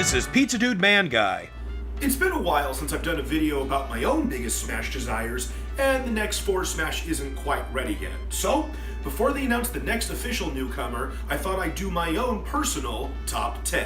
This is pizzadudemanguy. It's been a while since I've done a video about my own biggest Smash desires, and the next 4 Smash isn't quite ready yet. So, before they announce the next official newcomer, I thought I'd do my own personal top 10.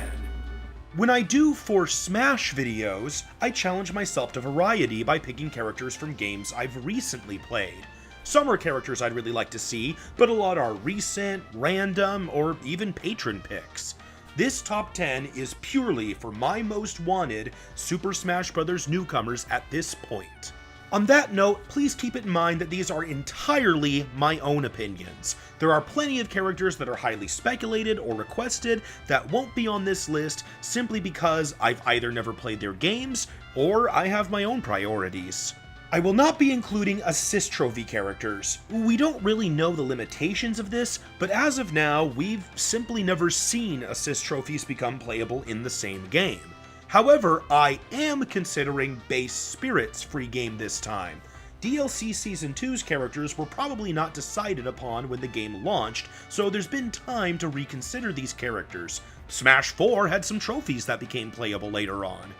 When I do 4 Smash videos, I challenge myself to variety by picking characters from games I've recently played. Some are characters I'd really like to see, but a lot are recent, random, or even patron picks. This top 10 is purely for my most wanted Super Smash Bros. Newcomers at this point. On that note, please keep it in mind that these are entirely my own opinions. There are plenty of characters that are highly speculated or requested that won't be on this list simply because I've either never played their games or I have my own priorities. I will not be including assist trophy characters. We don't really know the limitations of this, but as of now, we've simply never seen assist trophies become playable in the same game. However, I am considering Base Spirit's free game this time. DLC Season 2's characters were probably not decided upon when the game launched, so there's been time to reconsider these characters. Smash 4 had some trophies that became playable later on.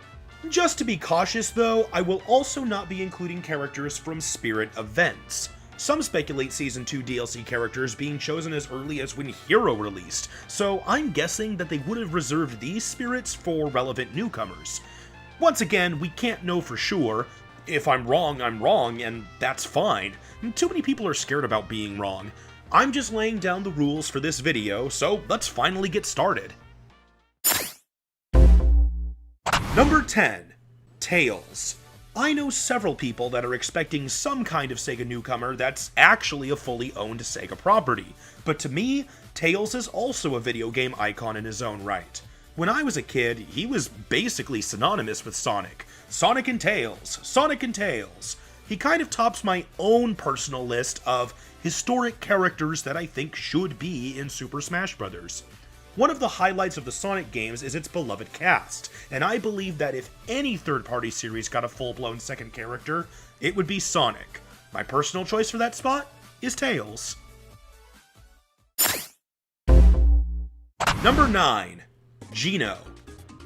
Just to be cautious though, I will also not be including characters from Spirit events. Some speculate Season 2 DLC characters being chosen as early as when Hero released, so I'm guessing that they would have reserved these spirits for relevant newcomers. Once again, we can't know for sure. If I'm wrong, and that's fine. Too many people are scared about being wrong. I'm just laying down the rules for this video, so let's finally get started. Number 10. Tails. I know several people that are expecting some kind of Sega newcomer that's actually a fully owned Sega property, but to me, Tails is also a video game icon in his own right. When I was a kid, he was basically synonymous with Sonic. Sonic and Tails, Sonic and Tails. He kind of tops my own personal list of historic characters that I think should be in Super Smash Bros. One of the highlights of the Sonic games is its beloved cast, and I believe that if any third-party series got a full-blown second character, it would be Sonic. My personal choice for that spot is Tails. Number 9. Geno.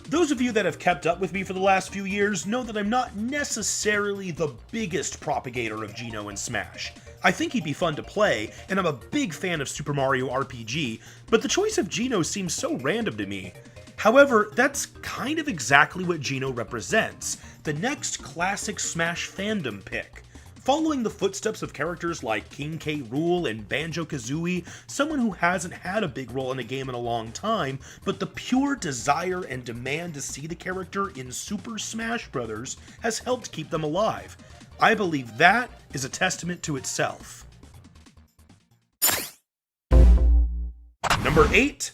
Those of you that have kept up with me for the last few years know that I'm not necessarily the biggest propagator of Geno in Smash. I think he'd be fun to play, and I'm a big fan of Super Mario RPG, but the choice of Geno seems so random to me. However, that's kind of exactly what Geno represents, the next classic Smash fandom pick. Following the footsteps of characters like King K. Rool and Banjo-Kazooie, someone who hasn't had a big role in a game in a long time, but the pure desire and demand to see the character in Super Smash Bros. Has helped keep them alive. I believe that is a testament to itself. Number 8.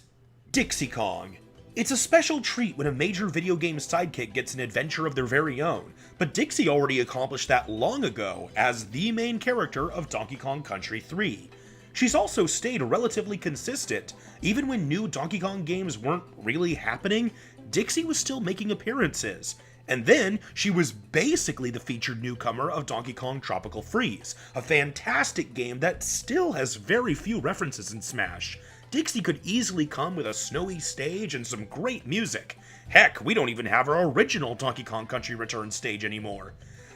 Dixie Kong. It's a special treat when a major video game sidekick gets an adventure of their very own, but Dixie already accomplished that long ago as the main character of Donkey Kong Country 3. She's also stayed relatively consistent. Even when new Donkey Kong games weren't really happening, Dixie was still making appearances. And then, she was basically the featured newcomer of Donkey Kong Tropical Freeze, a fantastic game that still has very few references in Smash. Dixie could easily come with a snowy stage and some great music. Heck, we don't even have our original Donkey Kong Country Returns stage anymore.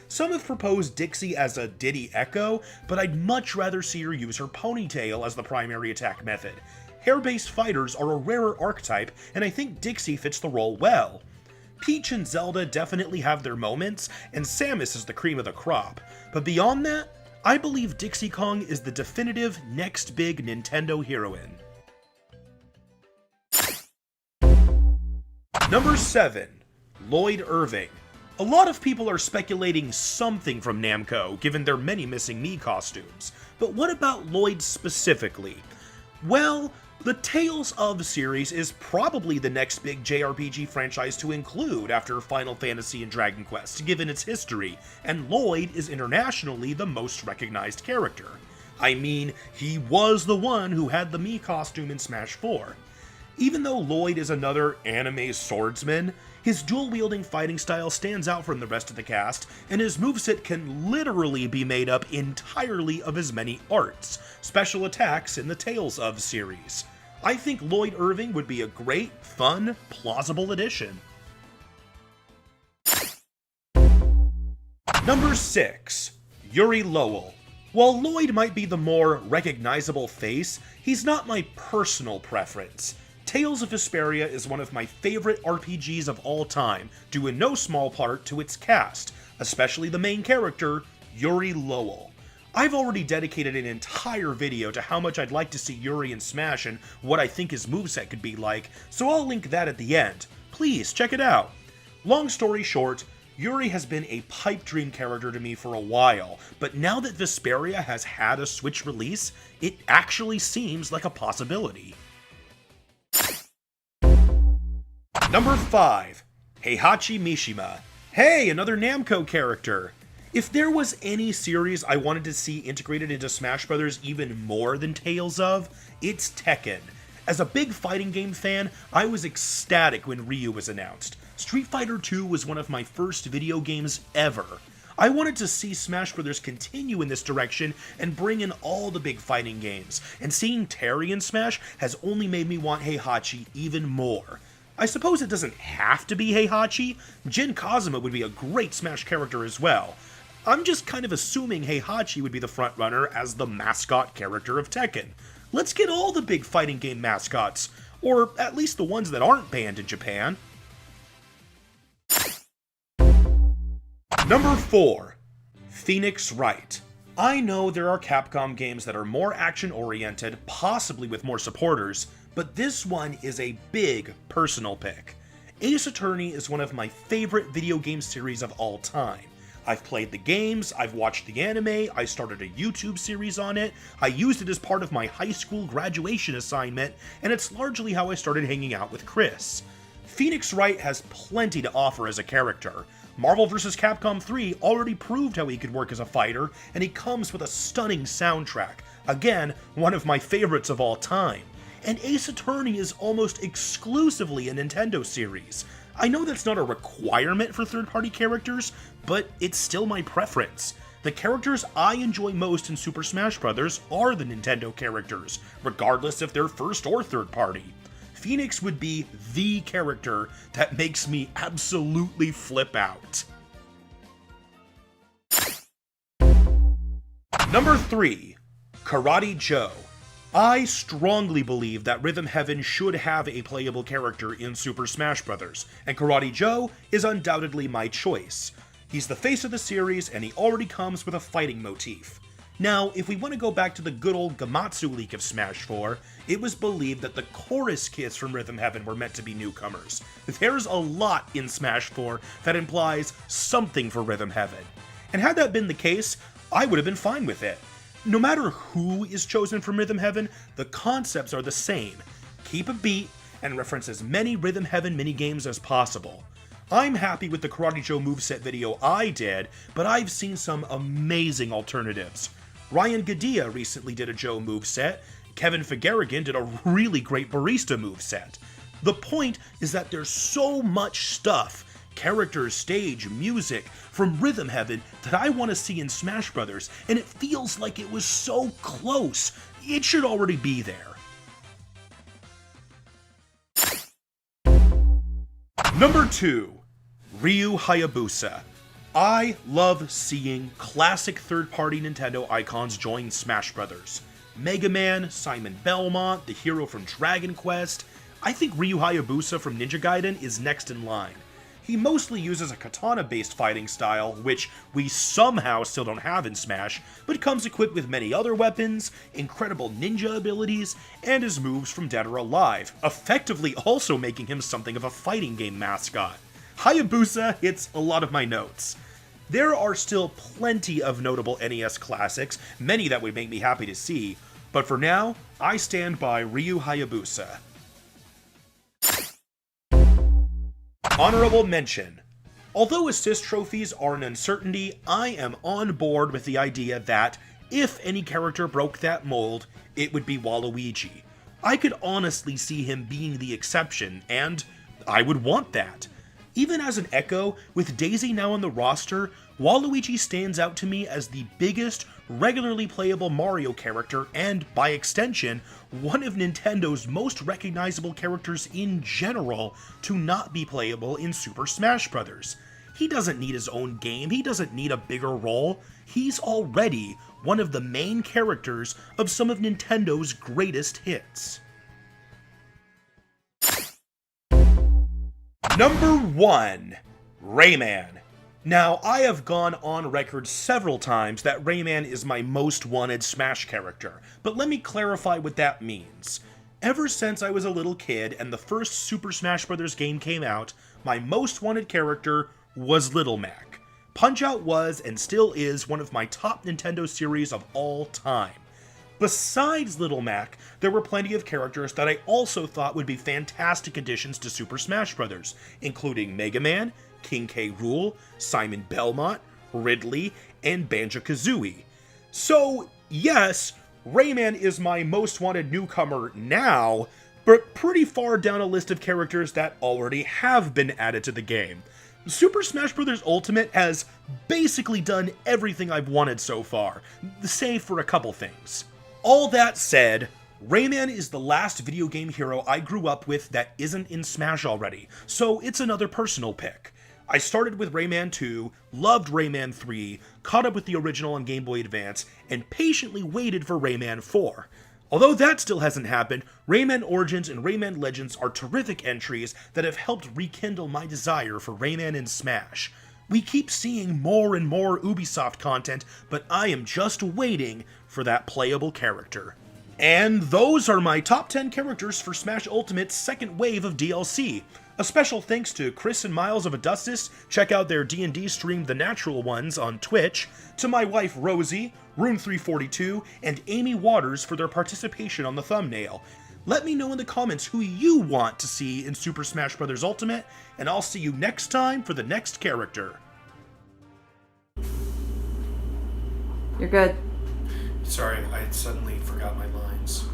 Some have proposed Dixie as a Diddy Echo, but I'd much rather see her use her ponytail as the primary attack method. Hair-based fighters are a rarer archetype, and I think Dixie fits the role well. Peach and Zelda definitely have their moments, and Samus is the cream of the crop, but beyond that, I believe Dixie Kong is the definitive next big Nintendo heroine. Number 7. Lloyd Irving. A lot of people are speculating something from Namco, given their many missing Mii costumes, but what about Lloyd specifically? Well, the Tales of series is probably the next big JRPG franchise to include after Final Fantasy and Dragon Quest, given its history, and Lloyd is internationally the most recognized character. I mean, he was the one who had the Mii costume in Smash 4. Even though Lloyd is another anime swordsman, his dual-wielding fighting style stands out from the rest of the cast, and his moveset can literally be made up entirely of his many arts, special attacks in the Tales of series. I think Lloyd Irving would be a great, fun, plausible addition. Number 6. Yuri Lowell. While Lloyd might be the more recognizable face, he's not my personal preference. Tales of Vesperia is one of my favorite RPGs of all time, due in no small part to its cast, especially the main character, Yuri Lowell. I've already dedicated an entire video to how much I'd like to see Yuri in Smash and what I think his moveset could be like, so I'll link that at the end. Please check it out. Long story short, Yuri has been a pipe dream character to me for a while, but now that Vesperia has had a Switch release, it actually seems like a possibility. Number 5. Heihachi Mishima. Hey, another Namco character! If there was any series I wanted to see integrated into Smash Bros. Even more than Tales of, it's Tekken. As a big fighting game fan, I was ecstatic when Ryu was announced. Street Fighter II was one of my first video games ever. I wanted to see Smash Bros. Continue in this direction and bring in all the big fighting games, and seeing Terry in Smash has only made me want Heihachi even more. I suppose it doesn't have to be Heihachi. Jin Kazuma would be a great Smash character as well. I'm just kind of assuming Heihachi would be the frontrunner as the mascot character of Tekken. Let's get all the big fighting game mascots, or at least the ones that aren't banned in Japan. Number 4. Phoenix Wright. I know there are Capcom games that are more action-oriented, possibly with more supporters, but this one is a big personal pick. Ace Attorney is one of my favorite video game series of all time. I've played the games, I've watched the anime, I started a YouTube series on it, I used it as part of my high school graduation assignment, and it's largely how I started hanging out with Chris. Phoenix Wright has plenty to offer as a character. Marvel vs. Capcom 3 already proved how he could work as a fighter, and he comes with a stunning soundtrack. Again, one of my favorites of all time. And Ace Attorney is almost exclusively a Nintendo series. I know that's not a requirement for third-party characters, but it's still my preference. The characters I enjoy most in Super Smash Bros. Are the Nintendo characters, regardless if they're first or third-party. Phoenix would be the character that makes me absolutely flip out. Number 3. Karate Joe. I strongly believe that Rhythm Heaven should have a playable character in Super Smash Bros., and Karate Joe is undoubtedly my choice. He's the face of the series, and he already comes with a fighting motif. Now, if we want to go back to the good old Gamatsu leak of Smash 4, it was believed that the chorus kids from Rhythm Heaven were meant to be newcomers. There's a lot in Smash 4 that implies something for Rhythm Heaven. And had that been the case, I would have been fine with it. No matter who is chosen from Rhythm Heaven, the concepts are the same. Keep a beat and reference as many Rhythm Heaven minigames as possible. I'm happy with the Karate Joe moveset video I did, but I've seen some amazing alternatives. Ryan Gadea recently did a Joe moveset, Kevin Fagarigan did a really great barista moveset. The point is that there's so much stuff, characters, stage, music, from Rhythm Heaven that I want to see in Smash Bros., and it feels like it was so close. It should already be there. Number 2. Ryu Hayabusa. I love seeing classic third-party Nintendo icons join Smash Bros. Mega Man, Simon Belmont, the hero from Dragon Quest. I think Ryu Hayabusa from Ninja Gaiden is next in line. He mostly uses a katana-based fighting style, which we somehow still don't have in Smash, but comes equipped with many other weapons, incredible ninja abilities, and his moves from Dead or Alive, effectively also making him something of a fighting game mascot. Hayabusa hits a lot of my notes. There are still plenty of notable NES classics, many that would make me happy to see, but for now, I stand by Ryu Hayabusa. Honorable mention. Although assist trophies are an uncertainty, I am on board with the idea that, if any character broke that mold, it would be Waluigi. I could honestly see him being the exception, and I would want that. Even as an Echo, with Daisy now on the roster, Waluigi stands out to me as the biggest, regularly playable Mario character and, by extension, one of Nintendo's most recognizable characters in general to not be playable in Super Smash Bros. He doesn't need his own game, he doesn't need a bigger role. He's already one of the main characters of some of Nintendo's greatest hits. Number 1. Rayman. Now, I have gone on record several times that Rayman is my most wanted Smash character, but let me clarify what that means. Ever since I was a little kid and the first Super Smash Bros. Game came out, my most wanted character was Little Mac. Punch-Out was, and still is, one of my top Nintendo series of all time. Besides Little Mac, there were plenty of characters that I also thought would be fantastic additions to Super Smash Bros., including Mega Man, King K. Rool, Simon Belmont, Ridley, and Banjo-Kazooie. So, yes, Rayman is my most wanted newcomer now, but pretty far down a list of characters that already have been added to the game. Super Smash Bros. Ultimate has basically done everything I've wanted so far, save for a couple things. All that said, Rayman is the last video game hero I grew up with that isn't in Smash already, so it's another personal pick. I started with Rayman 2, loved Rayman 3, caught up with the original on Game Boy Advance, and patiently waited for Rayman 4. Although that still hasn't happened, Rayman Origins and Rayman Legends are terrific entries that have helped rekindle my desire for Rayman in Smash. We keep seeing more and more Ubisoft content, but I am just waiting for that playable character. And those are my top 10 characters for Smash Ultimate's second wave of DLC. A special thanks to Chris and Miles of Adustus, check out their D&D stream The Natural Ones on Twitch, to my wife Rosie, Rune342, and Amy Waters for their participation on the thumbnail. Let me know in the comments who you want to see in Super Smash Bros. Ultimate, and I'll see you next time for the next character. You're good. Sorry, I suddenly forgot my lines.